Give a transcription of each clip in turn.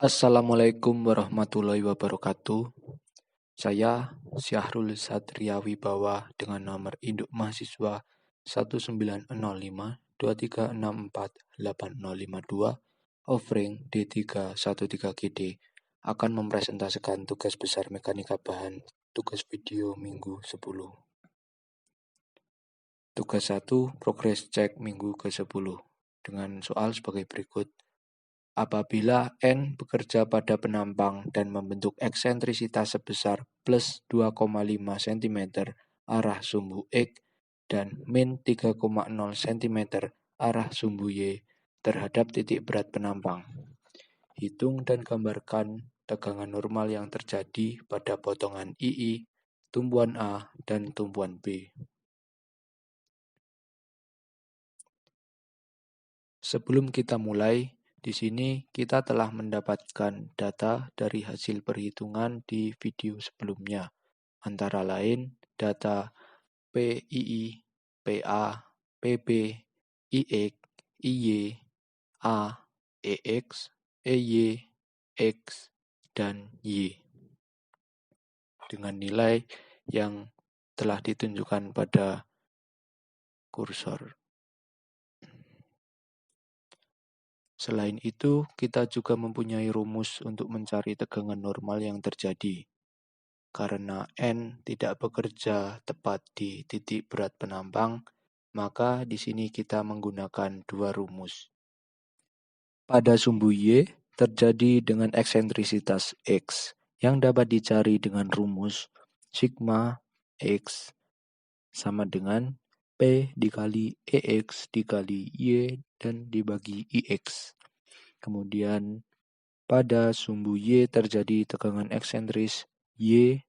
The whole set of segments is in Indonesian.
Assalamualaikum warahmatullahi wabarakatuh. Saya Syahrul Satria Wibawa dengan nomor induk mahasiswa 190523648052 offering D313GD akan mempresentasikan tugas besar mekanika bahan tugas video minggu 10. Tugas 1 progress check minggu ke-10 dengan soal sebagai berikut. Apabila N bekerja pada penampang dan membentuk eksentrisitas sebesar plus 2,5 cm arah sumbu X dan min 3,0 cm arah sumbu Y terhadap titik berat penampang. Hitung dan gambarkan tegangan normal yang terjadi pada potongan II, tumpuan A, dan tumpuan B. Sebelum kita mulai, di sini kita telah mendapatkan data dari hasil perhitungan di video sebelumnya, antara lain data PII, PA, PB, IX, IY, A, EX, EY, X, dan Y. Dengan nilai yang telah ditunjukkan pada kursor. Selain itu, kita juga mempunyai rumus untuk mencari tegangan normal yang terjadi. Karena N tidak bekerja tepat di titik berat penampang, maka di sini kita menggunakan dua rumus. Pada sumbu Y terjadi dengan eksentrisitas X yang dapat dicari dengan rumus sigma X sama dengan P dikali EX dikali Y dan dibagi IX. Kemudian pada sumbu Y terjadi tegangan eksentris Y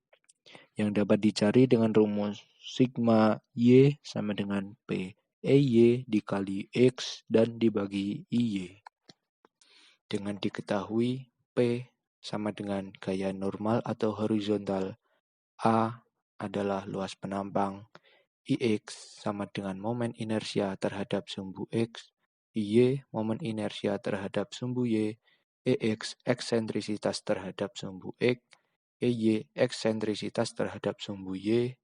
yang dapat dicari dengan rumus sigma Y sama dengan P EY dikali X dan dibagi IY. Dengan diketahui P sama dengan gaya normal atau horizontal, A adalah luas penampang, IX sama dengan momen inersia terhadap sumbu X, IY momen inersia terhadap sumbu Y, EX eksentrisitas terhadap sumbu X, EY eksentrisitas terhadap sumbu Y,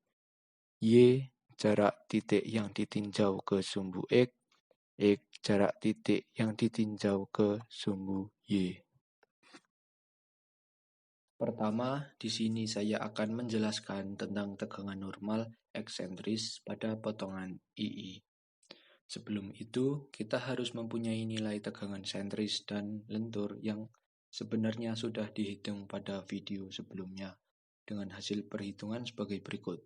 Y jarak titik yang ditinjau ke sumbu X jarak titik yang ditinjau ke sumbu Y. Pertama, di sini saya akan menjelaskan tentang tegangan normal eksentris pada potongan II. Sebelum itu, kita harus mempunyai nilai tegangan sentris dan lentur yang sebenarnya sudah dihitung pada video sebelumnya dengan hasil perhitungan sebagai berikut.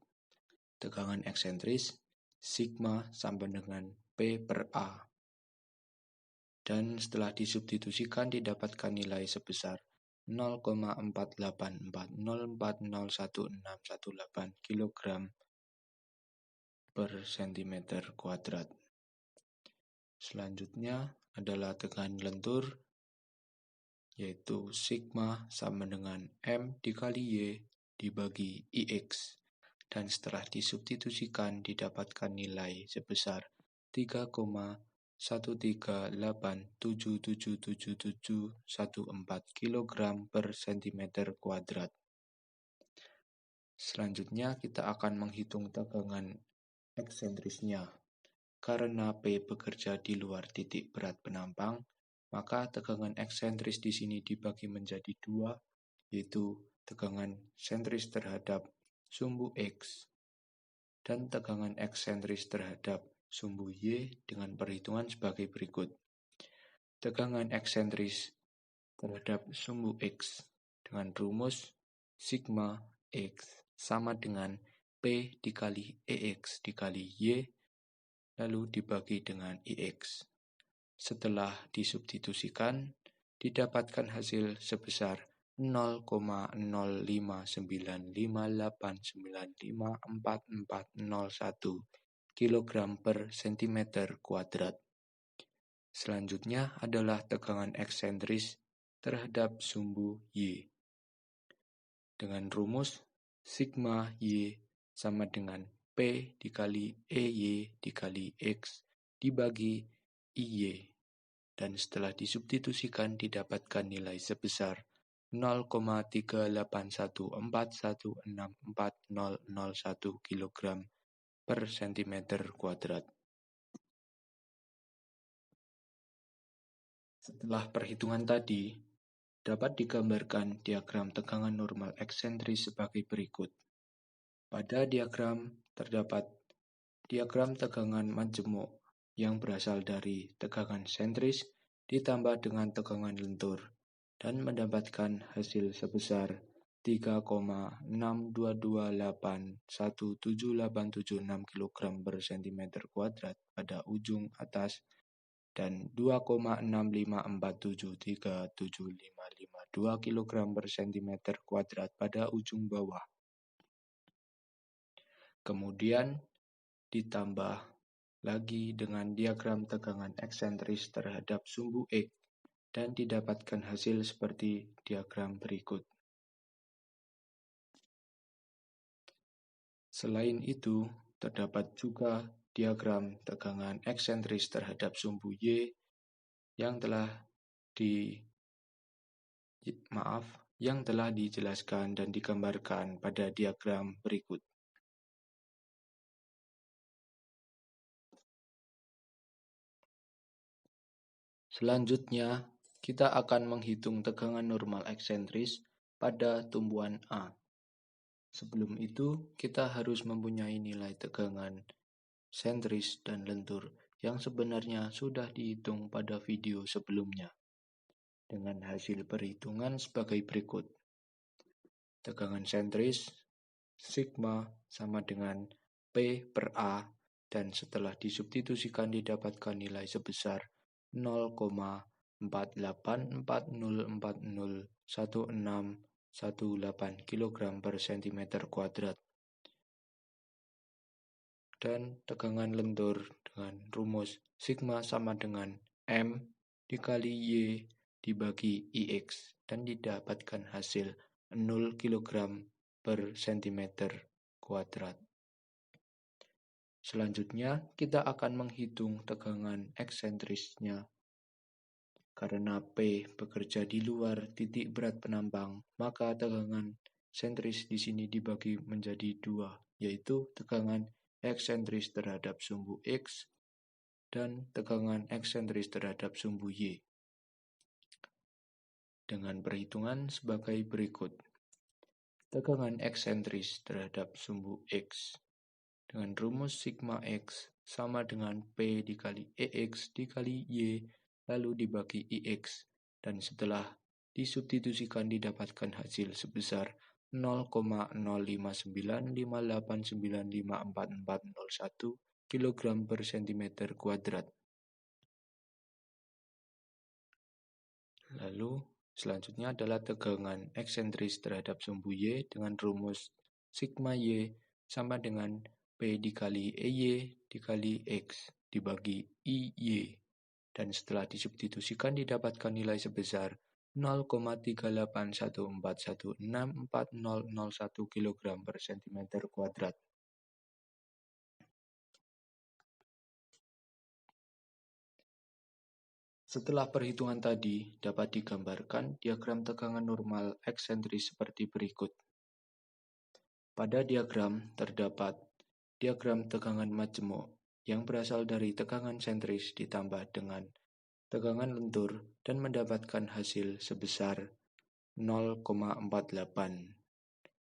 Tegangan eksentris sigma sama dengan P per A. Dan setelah disubstitusikan didapatkan nilai sebesar 0,48404011618 kg per cm kuadrat. Selanjutnya adalah tegangan lentur, yaitu sigma sama dengan M dikali Y dibagi IX. Dan setelah disubstitusikan didapatkan nilai sebesar 3,138777714 kg per cm kuadrat. Selanjutnya kita akan menghitung tegangan eksentrisnya. Karena P bekerja di luar titik berat penampang, maka tegangan eksentris di sini dibagi menjadi dua, yaitu tegangan sentris terhadap sumbu X dan tegangan eksentris terhadap sumbu Y dengan perhitungan sebagai berikut. Tegangan eksentris terhadap sumbu X dengan rumus sigma X sama dengan P dikali EX dikali Y lalu dibagi dengan IX. Setelah disubstitusikan, didapatkan hasil sebesar 0,05958954401 kg per cm kuadrat. Selanjutnya adalah tegangan eksentris terhadap sumbu Y. Dengan rumus sigma Y sama dengan P dikali EY dikali X dibagi IY. dan setelah disubstitusikan didapatkan nilai sebesar 0,38141640001 kg per cm kuadrat. Setelah perhitungan tadi, dapat digambarkan diagram tegangan normal eksentris sebagai berikut. Pada diagram terdapat diagram tegangan majemuk yang berasal dari tegangan sentris ditambah dengan tegangan lentur dan mendapatkan hasil sebesar 3,622817876 kg per cm kuadrat pada ujung atas dan 2,654737552 kg per cm kuadrat pada ujung bawah. Kemudian ditambah lagi dengan diagram tegangan eksentris terhadap sumbu X dan didapatkan hasil seperti diagram berikut. Selain itu, terdapat juga diagram tegangan eksentris terhadap sumbu Y yang telah dijelaskan dan digambarkan pada diagram berikut. Selanjutnya, kita akan menghitung tegangan normal eksentris pada tumbuhan A. Sebelum itu, kita harus mempunyai nilai tegangan sentris dan lentur yang sebenarnya sudah dihitung pada video sebelumnya. Dengan hasil perhitungan sebagai berikut. Tegangan sentris sigma sama dengan P per A dan setelah disubstitusikan didapatkan nilai sebesar 0,4840401618 kg per cm kuadrat. Dan tegangan lentur dengan rumus sigma sama dengan M dikali Y dibagi IX dan didapatkan hasil 0 kg per cm kuadrat. Selanjutnya, kita akan menghitung tegangan eksentrisnya. Karena P bekerja di luar titik berat penambang, maka tegangan sentris di sini dibagi menjadi dua, yaitu tegangan eksentris terhadap sumbu X dan tegangan eksentris terhadap sumbu Y. Dengan perhitungan sebagai berikut. Tegangan eksentris terhadap sumbu X dengan rumus sigma X sama dengan P dikali EX dikali Y lalu dibagi IX dan setelah disubstitusikan didapatkan hasil sebesar 0,05958954401 kg per cm kuadrat. Lalu selanjutnya adalah tegangan eksentris terhadap sumbu Y dengan rumus sigma Y sama dengan P dikali EY dikali X dibagi IY dan setelah disubstitusikan didapatkan nilai sebesar 0,38141640001 kg per cm kuadrat. Setelah perhitungan tadi, dapat digambarkan diagram tegangan normal eksentris seperti berikut. Pada diagram terdapat diagram tegangan majemuk yang berasal dari tegangan sentris ditambah dengan tegangan lentur dan mendapatkan hasil sebesar 0,48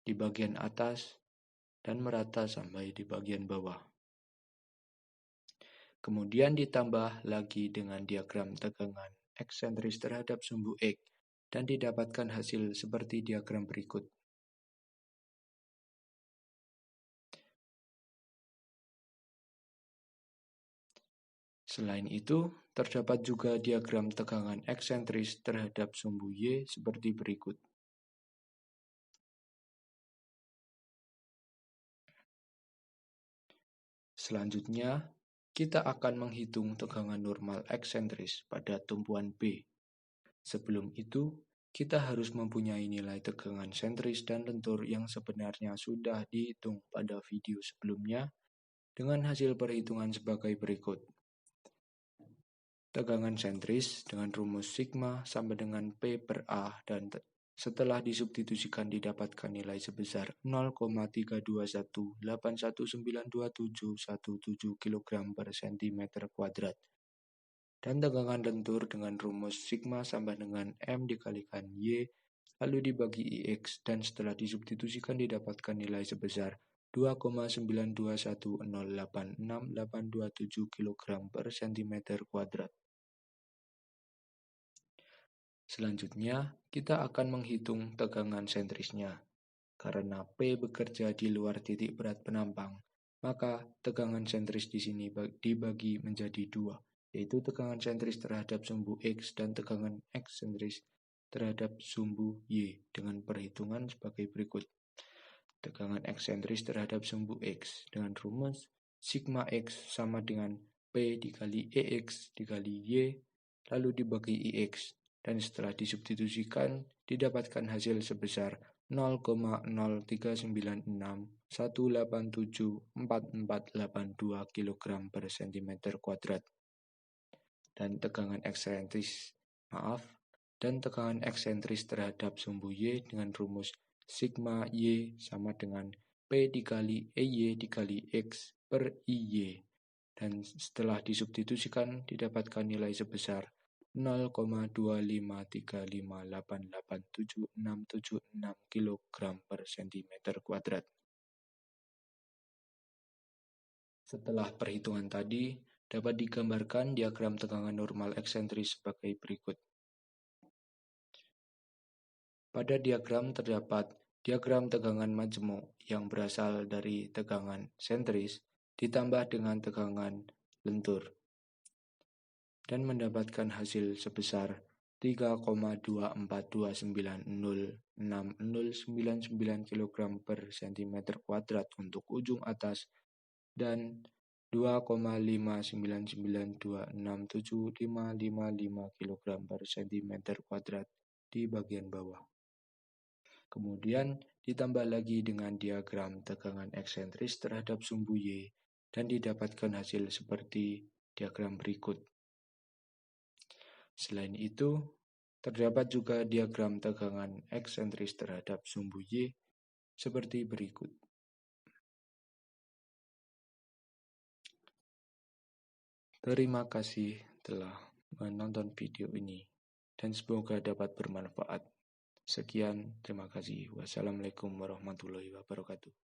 di bagian atas dan merata sampai di bagian bawah. Kemudian ditambah lagi dengan diagram tegangan eksentris terhadap sumbu X dan didapatkan hasil seperti diagram berikut. Selain itu, terdapat juga diagram tegangan eksentris terhadap sumbu Y seperti berikut. Selanjutnya, kita akan menghitung tegangan normal eksentris pada tumpuan B. Sebelum itu, kita harus mempunyai nilai tegangan sentris dan lentur yang sebenarnya sudah dihitung pada video sebelumnya dengan hasil perhitungan sebagai berikut. tegangan sentris dengan rumus sigma sama dengan P per A dan setelah disubstitusikan didapatkan nilai sebesar 0,32181921717 kg per cm kuadrat. Dan tegangan lentur dengan rumus sigma sama dengan M dikalikan Y lalu dibagi IX dan setelah disubstitusikan didapatkan nilai sebesar 2,921086,827 kg per cm kuadrat. Selanjutnya, kita akan menghitung tegangan sentrisnya. Karena P bekerja di luar titik berat penampang, maka tegangan sentris di sini dibagi menjadi dua, yaitu tegangan sentris terhadap sumbu X dan tegangan X sentris terhadap sumbu Y dengan perhitungan sebagai berikut. Tegangan X sentris terhadap sumbu X dengan rumus sigma X sama dengan P dikali EX dikali Y lalu dibagi IX dan setelah disubstitusikan didapatkan hasil sebesar 0,0396187482 kg per cm kuadrat. Dan tegangan eksentris terhadap sumbu Y dengan rumus sigma Y sama dengan P dikali EY dikali X per IY. Dan setelah disubstitusikan didapatkan nilai sebesar 0,253588766 kg per cm kuadrat. Setelah perhitungan tadi, dapat digambarkan diagram tegangan normal eksentris sebagai berikut. Pada diagram terdapat diagram tegangan majemuk yang berasal dari tegangan sentris ditambah dengan tegangan lentur dan mendapatkan hasil sebesar 3,242906099 kg per cm kuadrat untuk ujung atas dan 2,599267555 kg per cm kuadrat di bagian bawah. Kemudian ditambah lagi dengan diagram tegangan eksentris terhadap sumbu Y dan didapatkan hasil seperti diagram berikut. Selain itu, terdapat juga diagram tegangan eksentris terhadap sumbu Y seperti berikut. Terima kasih telah menonton video ini dan semoga dapat bermanfaat. Sekian, terima kasih. Wassalamualaikum warahmatullahi wabarakatuh.